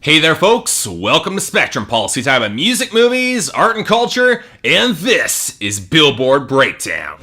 Hey there folks, welcome to Spectrum Pulse. We talk about music, movies, art and culture, and this is Billboard Breakdown.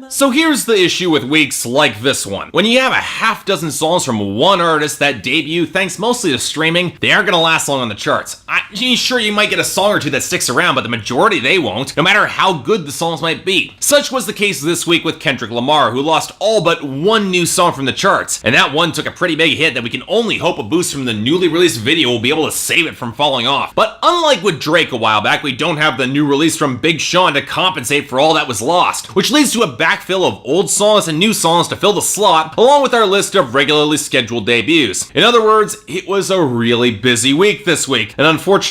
So here's the issue with weeks like this one. When you have a half dozen songs from one artist that debut thanks mostly to streaming, they aren't gonna last long on the charts. Sure, you might get a song or two that sticks around, but the majority they won't, no matter how good the songs might be. Such was the case this week with Kendrick Lamar, who lost all but one new song from the charts, and that one took a pretty big hit that we can only hope a boost from the newly released video will be able to save it from falling off. But unlike with Drake a while back, we don't have the new release from Big Sean to compensate for all that was lost, which leads to a backfill of old songs and new songs to fill the slot, along with our list of regularly scheduled debuts. In other words, it was a really busy week this week, and unfortunately,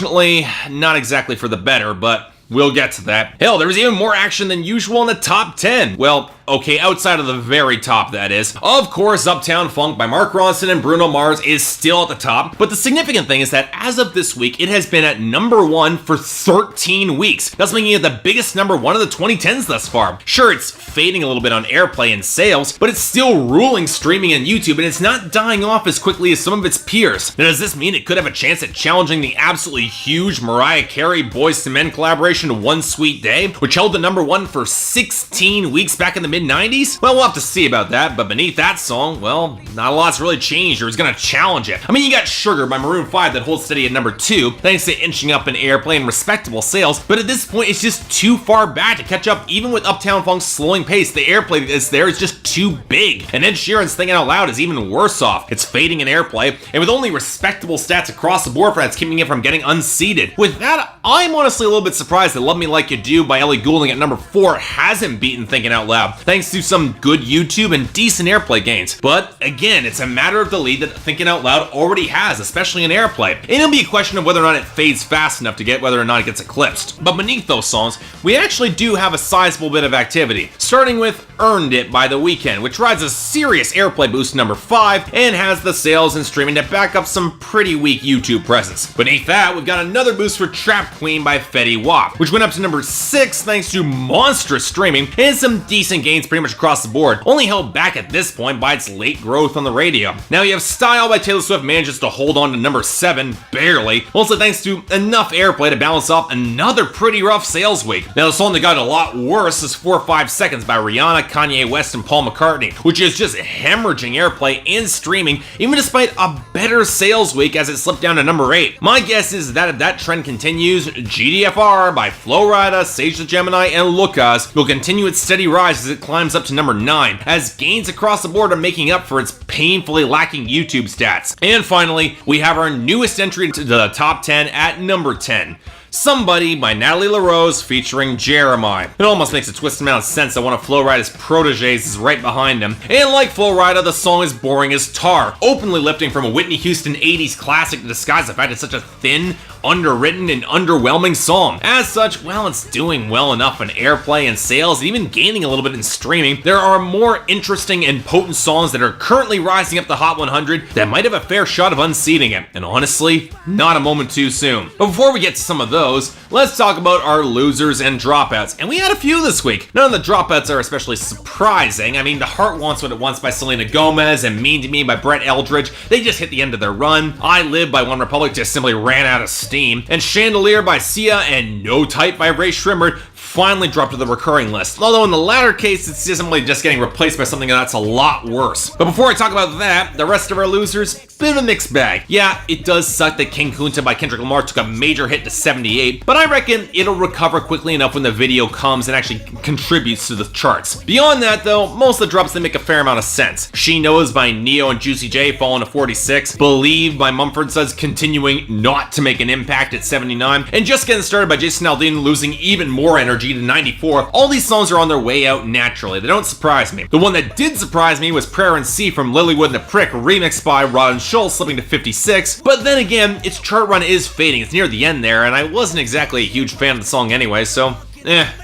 not exactly for the better, but we'll get to that. Hell, there was even more action than usual in the top 10. Well, okay, outside of the very top, that is. Of course, Uptown Funk by Mark Ronson and Bruno Mars is still at the top, but the significant thing is that as of this week, it has been at number 1 for 13 weeks, thus making it the biggest number 1 of the 2010s thus far. Sure, it's fading a little bit on airplay and sales, but it's still ruling streaming and YouTube, and it's not dying off as quickly as some of its peers. Now, does this mean it could have a chance at challenging the absolutely huge Mariah Carey Boyz II Men collaboration One Sweet Day, which held the number 1 for 16 weeks back in the mid-90s? Well, we'll have to see about that, but beneath that song, well, not a lot's really changed or is gonna challenge it. I mean, you got Sugar by Maroon 5 that holds steady at number 2, thanks to inching up in airplay and respectable sales, but at this point, it's just too far back to catch up even with Uptown Funk's slowing pace. The airplay that's there is just too big, and Ed Sheeran's Thinking Out Loud is even worse off. It's fading in airplay, and with only respectable stats across the board for that's keeping it from getting unseated. With that, I'm honestly a little bit surprised that Love Me Like You Do by Ellie Goulding at number 4 hasn't beaten Thinking Out Loud, thanks to some good YouTube and decent airplay gains. But again, it's a matter of the lead that Thinking Out Loud already has, especially in airplay. And it'll be a question of whether or not it fades fast enough to get whether or not it gets eclipsed. But beneath those songs, we actually do have a sizable bit of activity, starting with Earned It by The Weeknd, which rides a serious airplay boost to number 5 and has the sales and streaming to back up some pretty weak YouTube presence. Beneath that, we've got another boost for Trap Queen by Fetty Wap, which went up to number 6 thanks to monstrous streaming and some decent gains pretty much across the board, only held back at this point by its late growth on the radio. Now you have Style by Taylor Swift manages to hold on to number 7, barely, also thanks to enough airplay to balance off another pretty rough sales week. Now the song that got a lot worse is 4 or 5 Seconds by Rihanna, Kanye West, and Paul McCartney, which is just hemorrhaging airplay and streaming, even despite a better sales week as it slipped down to number 8. My guess is that if that trend continues, GDFR by Flo Rida, Sage the Gemini, and Lucas will continue its steady rise as it climbs up to number 9, as gains across the board are making up for its painfully lacking YouTube stats. And finally, we have our newest entry into the top 10 at number 10. Somebody by Natalie LaRose featuring Jeremiah. It almost makes a twisted amount of sense that one of Flo Rida's proteges is right behind him. And like Flo Rida, the song is boring as tar, openly lifting from a Whitney Houston 80s classic to disguise the fact it's such a thin, underwritten, and underwhelming song. As such, while it's doing well enough in airplay and sales, and even gaining a little bit in streaming, there are more interesting and potent songs that are currently rising up the Hot 100 that might have a fair shot of unseating it. And honestly, not a moment too soon. But before we get to some of those, let's talk about our losers and dropouts. And we had a few this week. None of the dropouts are especially surprising. I mean, The Heart Wants What It Wants by Selena Gomez and Mean to Me by Brett Eldridge, they just hit the end of their run. I Live by One Republic just simply ran out of steam. And Chandelier by Sia and No Type by Ray Shrimmer finally dropped to the recurring list. Although in the latter case, it's simply just getting replaced by something that's a lot worse. But before I talk about that, the rest of our losers, bit of a mixed bag. Yeah, it does suck that King Kunta by Kendrick Lamar took a major hit to 78, but I reckon it'll recover quickly enough when the video comes and actually contributes to the charts. Beyond that though, most of the drops, they make a fair amount of sense. She Knows by Neo and Juicy J falling to 46, Believe by Mumford Sons continuing not to make an impact at 79, and Just Getting Started by Jason Aldean losing even more energy to 94. All these songs are on their way out naturally. They don't surprise me. The one that did surprise me was Prayer and Sea from Lilywood and the Prick, remixed by Rod and Schultz, slipping to 56. But then again, its chart run is fading. It's near the end there, and I wasn't exactly a huge fan of the song anyway, so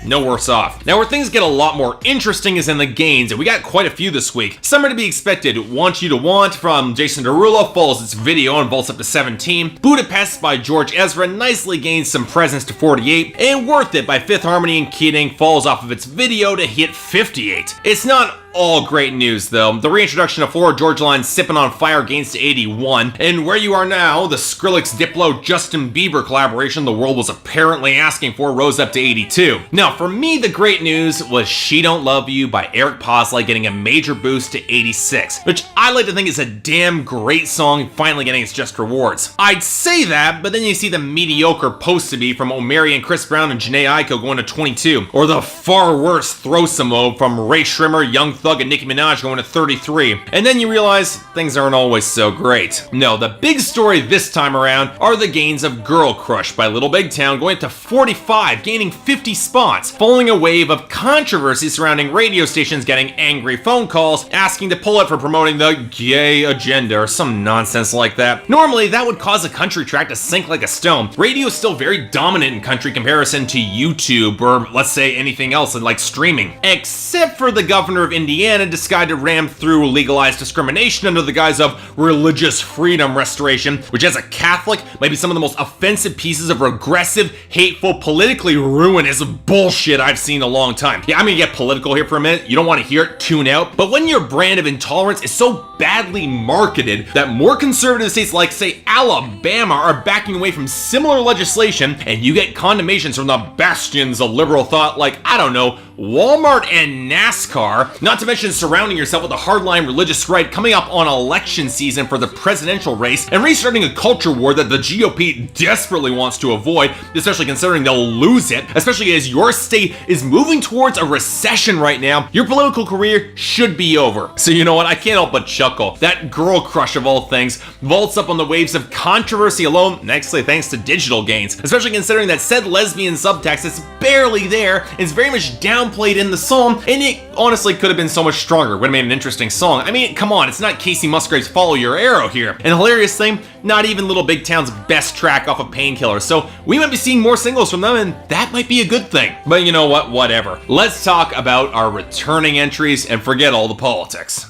no worse off. Now where things get a lot more interesting is in the gains, and we got quite a few this week. Some are to be expected. Want You to Want from Jason Derulo follows its video and vaults up to 17. Budapest by George Ezra nicely gains some presence to 48. And Worth It by Fifth Harmony and Keating falls off of its video to hit 58. It's not all great news though. The reintroduction of Florida Georgia Line Sippin' on Fire gains to 81, and Where You Are Now, the Skrillex Diplo Justin Bieber collaboration the world was apparently asking for, rose up to 82. Now for me, the great news was She Don't Love You by Eric Posley getting a major boost to 86, which I like to think is a damn great song finally getting its just rewards. I'd say that, but then you see the mediocre Post to Be from Omari and Chris Brown and Jhené Aiko going to 22, or the far worse Throw Some Mo from Ray Shrimmer, Young Thug, and Nicki Minaj going to 33. And then you realize things aren't always so great. No, the big story this time around are the gains of Girl Crush by Little Big Town going to 45, gaining 50 spots, following a wave of controversy surrounding radio stations getting angry phone calls asking to pull it for promoting the gay agenda or some nonsense like that. Normally, that would cause a country track to sink like a stone. Radio is still very dominant in country comparison to YouTube or let's say anything else like streaming. Except for the governor of Indiana decided to ram through legalized discrimination under the guise of religious freedom restoration, which as a Catholic might be some of the most offensive pieces of regressive, hateful, politically ruinous bullshit I've seen in a long time. Yeah, I'm gonna get political here for a minute. You don't want to hear it, tune out. But when your brand of intolerance is so badly marketed that more conservative states like say Alabama are backing away from similar legislation, and you get condemnations from the bastions of liberal thought like, I don't know, Walmart and NASCAR, not to mention surrounding yourself with a hardline religious right coming up on election season for the presidential race and restarting a culture war that the GOP desperately wants to avoid, especially considering they'll lose it, especially as your state is moving towards a recession right now. Your political career should be over. So you know what, I can't help but chuckle. That Girl Crush of all things vaults up on the waves of controversy alone, actually thanks to digital gains, especially considering that said lesbian subtext is barely there, is very much downplayed in the song, and it honestly could have been so much stronger, would have made an interesting song. I mean, come on, it's not Casey Musgrave's Follow Your Arrow here. And the hilarious thing, not even Little Big Town's best track off of Painkiller, so we might be seeing more singles from them, and that might be a good thing. But you know what, whatever. Let's talk about our returning entries and forget all the politics.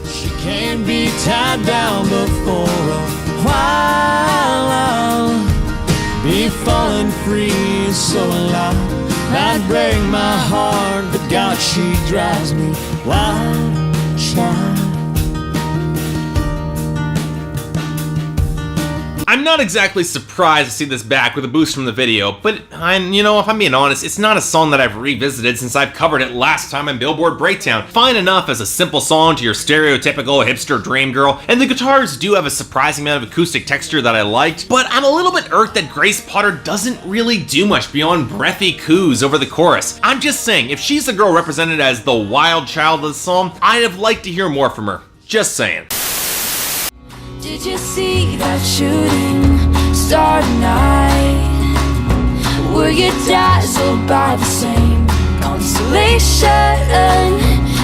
She can't be tied down before a while. I'll be falling free so loud. Might break my heart, but God, she drives me wild, child. I'm not exactly surprised to see this back with a boost from the video, but if I'm being honest, it's not a song that I've revisited since I've covered it last time on Billboard Breakdown. Fine enough as a simple song to your stereotypical hipster dream girl, and the guitars do have a surprising amount of acoustic texture that I liked, but I'm a little bit irked that Grace Potter doesn't really do much beyond breathy coos over the chorus. I'm just saying, if she's the girl represented as the wild child of the song, I'd have liked to hear more from her. Just saying. Did you see that shooting star tonight? Were you dazzled by the same constellation?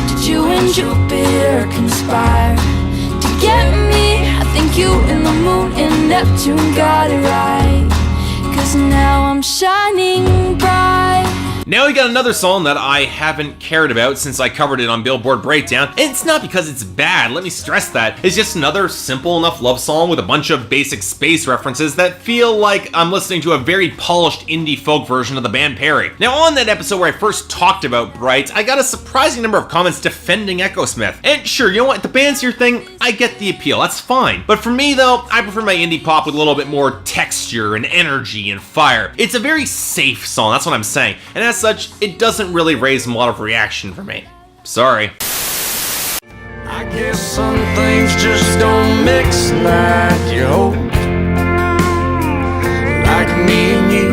Did you and Jupiter conspire to get me? I think you and the moon and Neptune got it right, 'cause now I'm shining bright. Now we got another song that I haven't cared about since I covered it on Billboard Breakdown, and it's not because it's bad, let me stress that. It's just another simple enough love song with a bunch of basic space references that feel like I'm listening to a very polished indie folk version of the band Perry. Now on that episode where I first talked about Bright, I got a surprising number of comments defending Echosmith. And sure, you know what, the band's your thing, I get the appeal, that's fine. But for me though, I prefer my indie pop with a little bit more texture and energy and fire. It's a very safe song, that's what I'm saying. And as such, it doesn't really raise a lot of reaction for me. Sorry. I guess some things just don't mix like you hoped. Like me and you.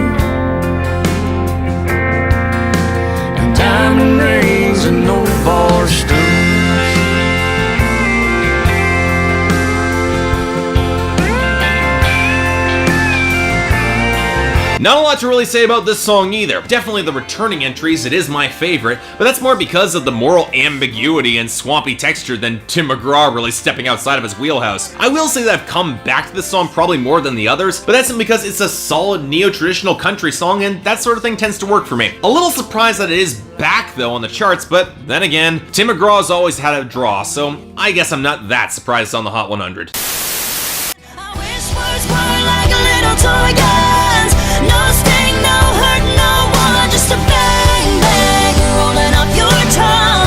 And diamond rings and no bar stools. Not a lot to really say about this song either. Definitely the returning entries, it is my favorite, but that's more because of the moral ambiguity and swampy texture than Tim McGraw really stepping outside of his wheelhouse. I will say that I've come back to this song probably more than the others, but that's because it's a solid neo-traditional country song and that sort of thing tends to work for me. A little surprised that it is back though on the charts, but then again, Tim McGraw's always had a draw, so I guess I'm not that surprised it's on the Hot 100. I wish words were like little toy guns. No sting, no hurt, no one. Just a bang, bang, rolling off your tongue.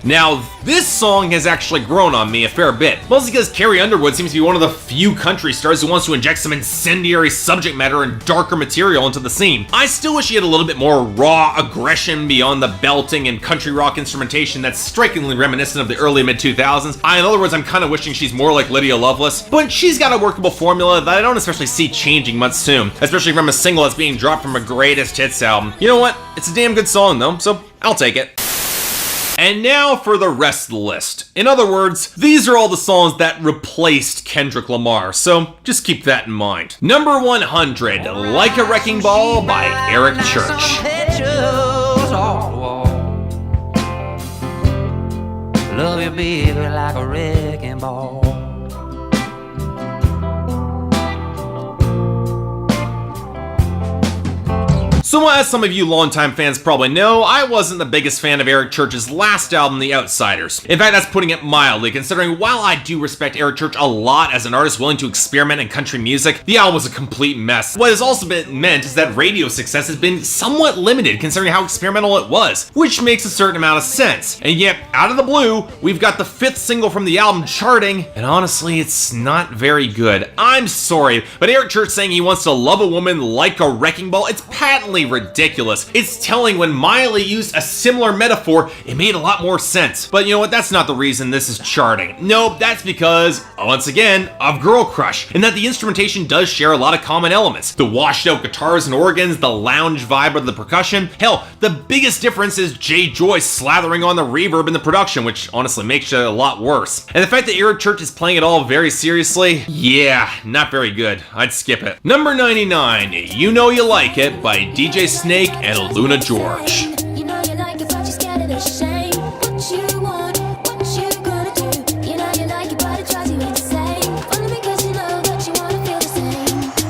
Now, this song has actually grown on me a fair bit, mostly because Carrie Underwood seems to be one of the few country stars who wants to inject some incendiary subject matter and darker material into the scene. I still wish he had a little bit more raw aggression beyond the belting and country rock instrumentation that's strikingly reminiscent of the early mid-2000s. In other words, I'm kind of wishing she's more like Lydia Loveless, but she's got a workable formula that I don't especially see changing much soon, especially from a single that's being dropped from a greatest hits album. You know what? It's a damn good song though, so I'll take it. And now for the rest of the list. In other words, these are all the songs that replaced Kendrick Lamar, so just keep that in mind. Number 100, Like a Wrecking Ball by Eric Church. Love you, baby, like a wrecking ball. So as some of you longtime fans probably know, I wasn't the biggest fan of Eric Church's last album, The Outsiders. In fact, that's putting it mildly, considering while I do respect Eric Church a lot as an artist willing to experiment in country music, the album was a complete mess. What has also been meant is that radio success has been somewhat limited considering how experimental it was, which makes a certain amount of sense. And yet, out of the blue, we've got the 5th single from the album charting, and honestly, it's not very good. I'm sorry, but Eric Church saying he wants to love a woman like a wrecking ball, it's patently ridiculous. It's telling when Miley used a similar metaphor, it made a lot more sense. But you know what, that's not the reason this is charting. No, that's because, once again, of Girl Crush, and that the instrumentation does share a lot of common elements. The washed out guitars and organs, the lounge vibe of the percussion. Hell, the biggest difference is Jay Joyce slathering on the reverb in the production, which honestly makes it a lot worse. And the fact that Eric Church is playing it all very seriously, yeah, not very good. I'd skip it. Number 99, You Know You Like It by DJ Snake and AlunaGeorge. You know you like it, but you're scared of the shame. What you want, what you gonna do? You know you like it, but it drives you insane. Only because you know that you wanna feel the same.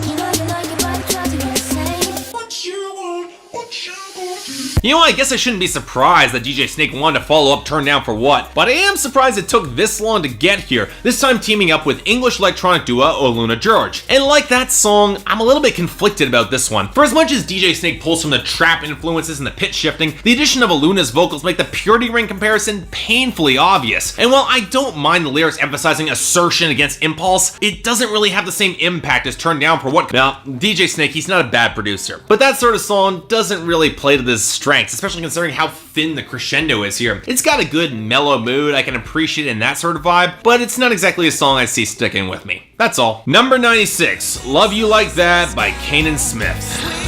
You know you like it, but it drives you insane. What you want, what you gonna do? You know, I guess I shouldn't be surprised that DJ Snake wanted to follow up Turn Down for What, but I am surprised it took this long to get here, this time teaming up with English electronic duo AlunaGeorge. And like that song, I'm a little bit conflicted about this one. For as much as DJ Snake pulls from the trap influences and the pitch shifting, the addition of Aluna's vocals make the Purity Ring comparison painfully obvious. And while I don't mind the lyrics emphasizing assertion against impulse, it doesn't really have the same impact as Turn Down for What. Now, DJ Snake, he's not a bad producer, but that sort of song doesn't really play to this strengths, especially considering how thin the crescendo is here. It's got a good mellow mood I can appreciate in that sort of vibe, but it's not exactly a song I see sticking with me. That's all. Number 96, Love You Like That by Canaan Smith.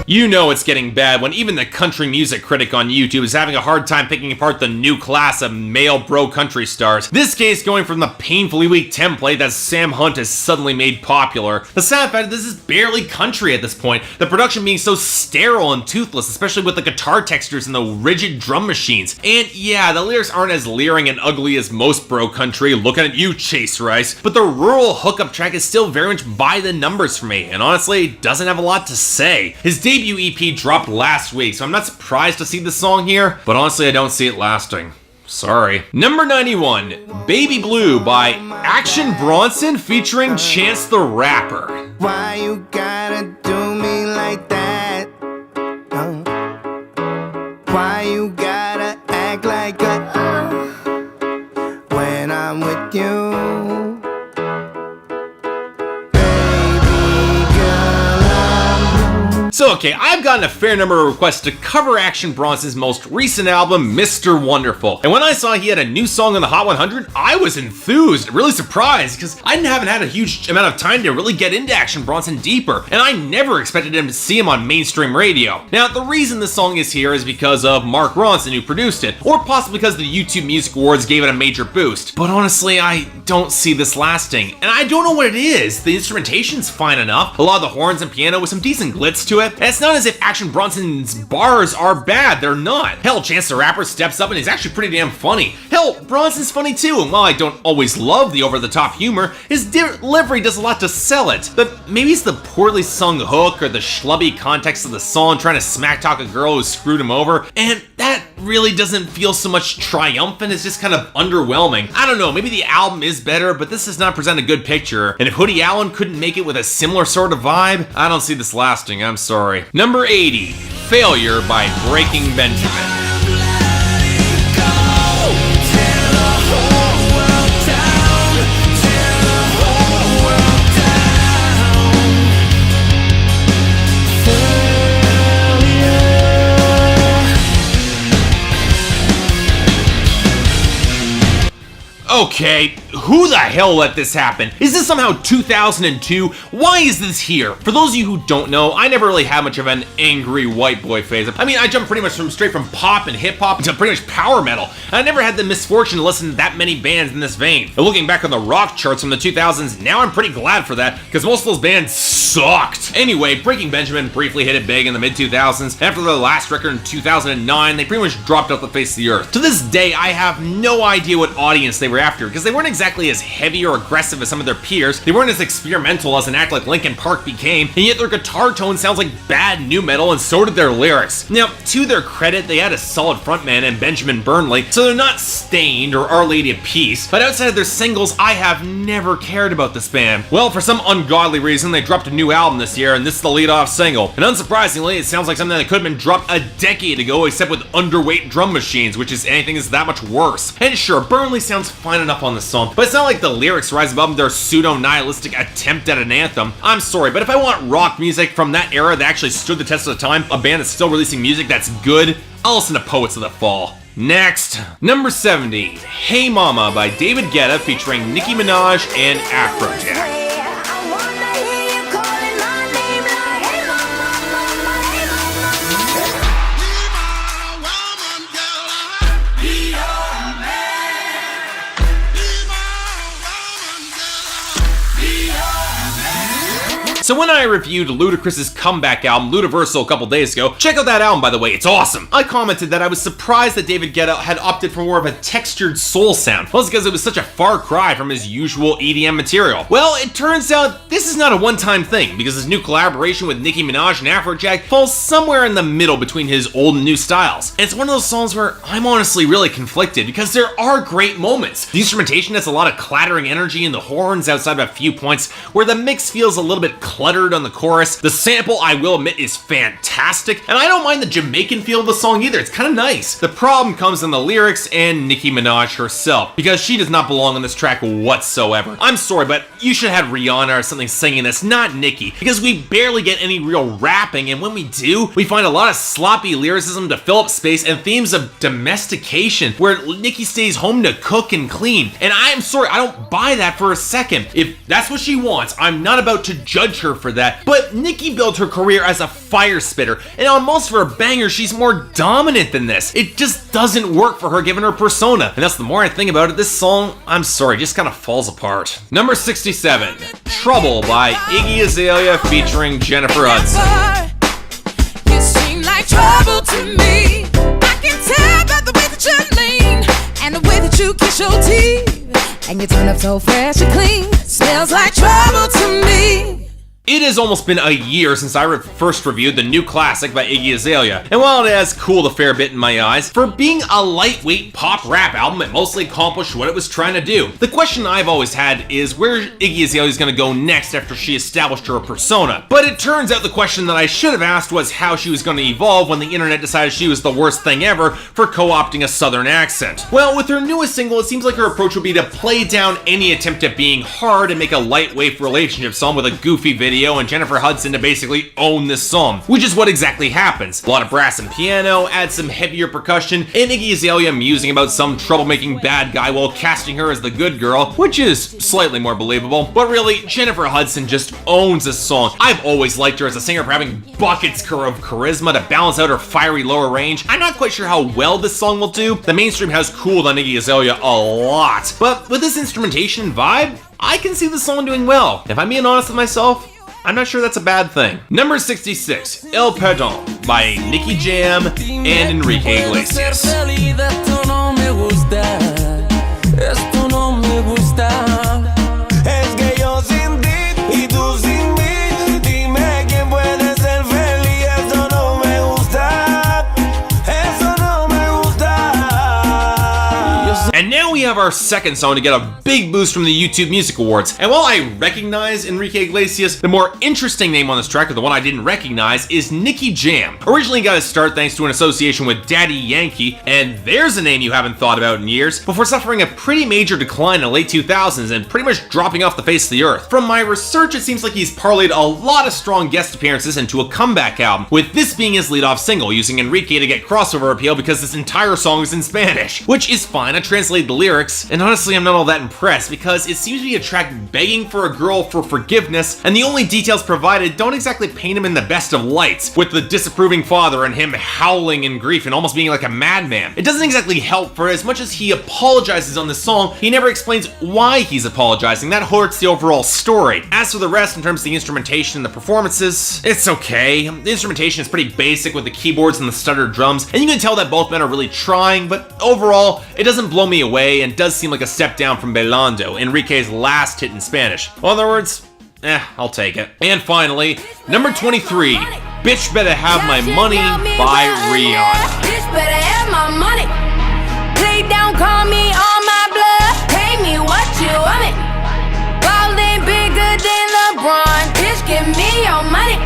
You know it's getting bad when even the country music critic on YouTube is having a hard time picking apart the new class of male bro country stars. This case going from the painfully weak template that Sam Hunt has suddenly made popular. The sad fact is this is barely country at this point, the production being so sterile and toothless, especially with the guitar textures and the rigid drum machines. And yeah, the lyrics aren't as leering and ugly as most bro country, looking at you Chase Rice, but the rural hookup track is still very much by the numbers for me, and honestly doesn't have a lot to say. His debut EP dropped last week, so I'm not surprised to see this song here, but honestly I don't see it lasting. Sorry. Number 91, Baby Blue by Action Bronson featuring Chance the Rapper. Why you gotta do me like that? Why you gotta act like a when I'm with you? So okay, I've gotten a fair number of requests to cover Action Bronson's most recent album, Mr. Wonderful. And when I saw he had a new song on the Hot 100, I was enthused, really surprised, because I haven't had a huge amount of time to really get into Action Bronson deeper, and I never expected him to see him on mainstream radio. Now, the reason this song is here is because of Mark Ronson, who produced it, or possibly because the YouTube Music Awards gave it a major boost. But honestly, I don't see this lasting, and I don't know what it is. The instrumentation's fine enough, a lot of the horns and piano with some decent glitz to it. And it's not as if Action Bronson's bars are bad, they're not. Hell, Chance the Rapper steps up and is actually pretty damn funny. Hell, Hell, Bronson's funny too, and while I don't always love the over-the-top humor, his delivery does a lot to sell it. But maybe it's the poorly sung hook or the schlubby context of the song trying to smack-talk a girl who screwed him over, and that really doesn't feel so much triumphant, it's just kind of underwhelming. I don't know, maybe the album is better, but this does not present a good picture, and if Hoodie Allen couldn't make it with a similar sort of vibe, I don't see this lasting, I'm sorry. Number 80, Failure by Breaking Benjamin. Okay, who the hell let this happen? Is this somehow 2002? Why is this here? For those of you who don't know, I never really had much of an angry white boy phase. I mean, I jumped pretty much straight from pop and hip hop to pretty much power metal. I never had the misfortune to listen to that many bands in this vein. And looking back on the rock charts from the 2000s, now I'm pretty glad for that, because most of those bands sucked. Anyway, Breaking Benjamin briefly hit it big in the mid-2000s. After their last record in 2009, they pretty much dropped off the face of the earth. To this day, I have no idea what audience they were after, because they weren't exactly as heavy or aggressive as some of their peers. They weren't as experimental as an act like Linkin Park became, and yet their guitar tone sounds like bad nu metal, and so did their lyrics. Now, to their credit, they had a solid frontman in Benjamin Burnley, so they're not Stained or Our Lady of Peace, but outside of their singles, I have never cared about this band. Well, for some ungodly reason, they dropped a new album this year, and this is the lead-off single. And unsurprisingly, it sounds like something that could have been dropped a decade ago, except with underweight drum machines, which is anything is that much worse. And sure, Burnley sounds fine enough on the song, but it's not like the lyrics rise above their pseudo-nihilistic attempt at an anthem. I'm sorry, but if I want rock music from that era that actually stood the test of the time, a band that's still releasing music that's good, I'll listen to Poets of the Fall. Next, number 70, Hey Mama by David Guetta featuring Nicki Minaj and Afrojack. So when I reviewed Ludacris's comeback album, Ludaversal, a couple days ago, check out that album by the way, it's awesome. I commented that I was surprised that David Guetta had opted for more of a textured soul sound. Well, it's because it was such a far cry from his usual EDM material. Well, it turns out this is not a one-time thing, because his new collaboration with Nicki Minaj and Afrojack falls somewhere in the middle between his old and new styles. And it's one of those songs where I'm honestly really conflicted, because there are great moments. The instrumentation has a lot of clattering energy in the horns outside of a few points where the mix feels a little bit cluttered on the chorus. The sample, I will admit, is fantastic, and I don't mind the Jamaican feel of the song either. It's kind of nice. The problem comes in the lyrics and Nicki Minaj herself, because she does not belong on this track whatsoever. I'm sorry, but you should have Rihanna or something singing this, not Nicki, because we barely get any real rapping, and when we do, we find a lot of sloppy lyricism to fill up space and themes of domestication, where Nicki stays home to cook and clean. And I'm sorry, I don't buy that for a second. If that's what she wants, I'm not about to judge her for that, but Nicki built her career as a fire spitter, and on most of her bangers, she's more dominant than this. It just doesn't work for her given her persona, and that's the more I think about it, this song, I'm sorry, just kind of falls apart. Number 67, Trouble by Iggy Azalea featuring Jennifer Hudson. You seem like trouble to me. I can tell by the way that you lean and the way that you kiss your teeth, and you turn up so fresh and clean. Smells like trouble to me. It has almost been a year since I first reviewed the new classic by Iggy Azalea, and while it has cooled a fair bit in my eyes, for being a lightweight pop rap album, it mostly accomplished what it was trying to do. The question I've always had is where Iggy Azalea is going to go next after she established her persona. But it turns out the question that I should have asked was how she was going to evolve when the internet decided she was the worst thing ever for co-opting a southern accent. Well, with her newest single, it seems like her approach would be to play down any attempt at being hard and make a lightweight relationship song with a goofy video and Jennifer Hudson to basically own this song, which is what exactly happens. A lot of brass and piano, add some heavier percussion, and Iggy Azalea musing about some troublemaking bad guy while casting her as the good girl, which is slightly more believable. But really, Jennifer Hudson just owns this song. I've always liked her as a singer for having buckets of charisma to balance out her fiery lower range. I'm not quite sure how well this song will do. The mainstream has cooled on Iggy Azalea a lot, but with this instrumentation and vibe, I can see the song doing well. If I'm being honest with myself, I'm not sure that's a bad thing. Number 66, El Perdon by Nicky Jam and Enrique Iglesias. we have our second song to get a big boost from the YouTube Music Awards. And while I recognize Enrique Iglesias, the more interesting name on this track, or the one I didn't recognize, is Nicky Jam. Originally got his start thanks to an association with Daddy Yankee, and there's a name you haven't thought about in years, before suffering a pretty major decline in the late 2000s and pretty much dropping off the face of the earth. From my research, it seems like he's parlayed a lot of strong guest appearances into a comeback album, with this being his lead-off single, using Enrique to get crossover appeal because this entire song is in Spanish. Which is fine, I translated the lyrics, and honestly I'm not all that impressed because it seems to be a track begging for a girl for forgiveness, and the only details provided don't exactly paint him in the best of lights, with the disapproving father and him howling in grief and almost being like a madman. It doesn't exactly help, for as much as he apologizes on the song, he never explains why he's apologizing. That hurts the overall story. As for the rest, in terms of the instrumentation and the performances, it's okay. The instrumentation is pretty basic with the keyboards and the stuttered drums, and you can tell that both men are really trying, but overall, it doesn't blow me away and does seem like a step down from Bailando, Enrique's last hit in Spanish. In other words, I'll take it. And finally, number 23, Bitch Better Have My Money by Rihanna. Bitch better have my money. Play down, call me on my blood. Pay me what you want it. Ballin' bigger than LeBron. Bitch, give me your money.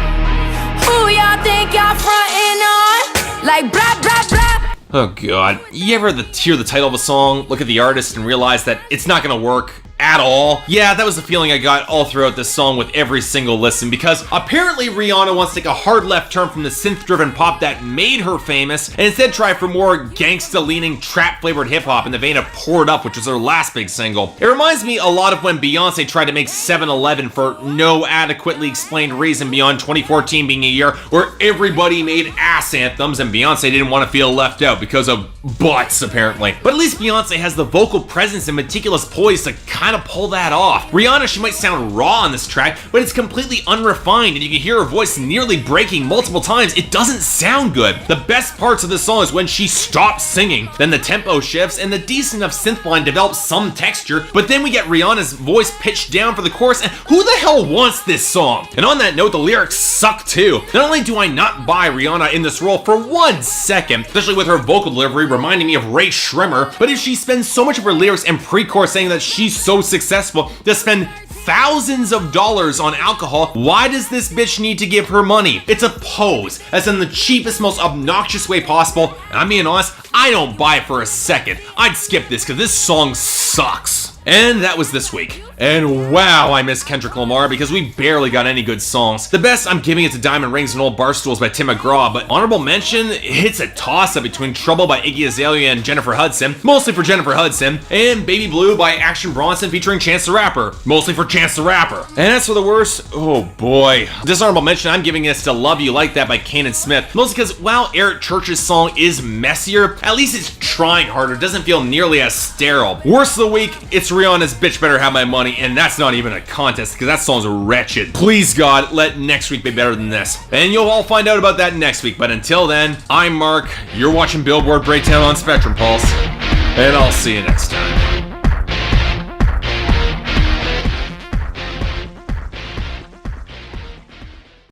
Who y'all think y'all frontin' on? Like blah, blah, blah. Oh god. You ever hear the title of a song, look at the artist, and realize that it's not gonna work at all? Yeah, that was the feeling I got all throughout this song with every single listen, because apparently Rihanna wants to take a hard left turn from the synth-driven pop that made her famous, and instead try for more gangsta-leaning, trap-flavored hip-hop in the vein of Pour It Up, which was her last big single. It reminds me a lot of when Beyonce tried to make 7-Eleven for no adequately explained reason beyond 2014 being a year where everybody made ass anthems and Beyonce didn't want to feel left out because of butts, apparently. But at least Beyonce has the vocal presence and meticulous poise to kind of pull that off. Rihanna, she might sound raw on this track, but it's completely unrefined and you can hear her voice nearly breaking multiple times. It doesn't sound good. The best parts of this song is when she stops singing, then the tempo shifts and the decent enough synth line develops some texture, but then we get Rihanna's voice pitched down for the chorus, and who the hell wants this song? And on that note, the lyrics suck too. Not only do I not buy Rihanna in this role for 1 second, especially with her vocal delivery reminding me of Ray Shrimmer, but if she spends so much of her lyrics and pre-chorus saying that she's so successful to spend thousands of dollars on alcohol, why does this bitch need to give her money? It's a pose, as in the cheapest, most obnoxious way possible, and I'm being honest, I don't buy it for a second. I'd skip this because this song sucks. And that was this week. And wow, I miss Kendrick Lamar because we barely got any good songs. The best, I'm giving it to Diamond Rings and Old Barstools by Tim McGraw, but honorable mention, it's a toss-up between Trouble by Iggy Azalea and Jennifer Hudson, mostly for Jennifer Hudson, and Baby Blue by Action Bronson featuring Chance the Rapper, mostly for Chance the Rapper. And as for the worst, oh boy. Dishonourable mention, I'm giving this to Love You Like That by Canaan Smith, mostly because while Eric Church's song is messier, at least it's trying harder, doesn't feel nearly as sterile. Worst of the week, it's Rihanna's Bitch Better Have My Money, and that's not even a contest because that song's wretched. Please God, let next week be better than this. And you'll all find out about that next week, but until then, I'm Mark, you're watching Billboard Breakdown on Spectrum Pulse, and I'll see you next time.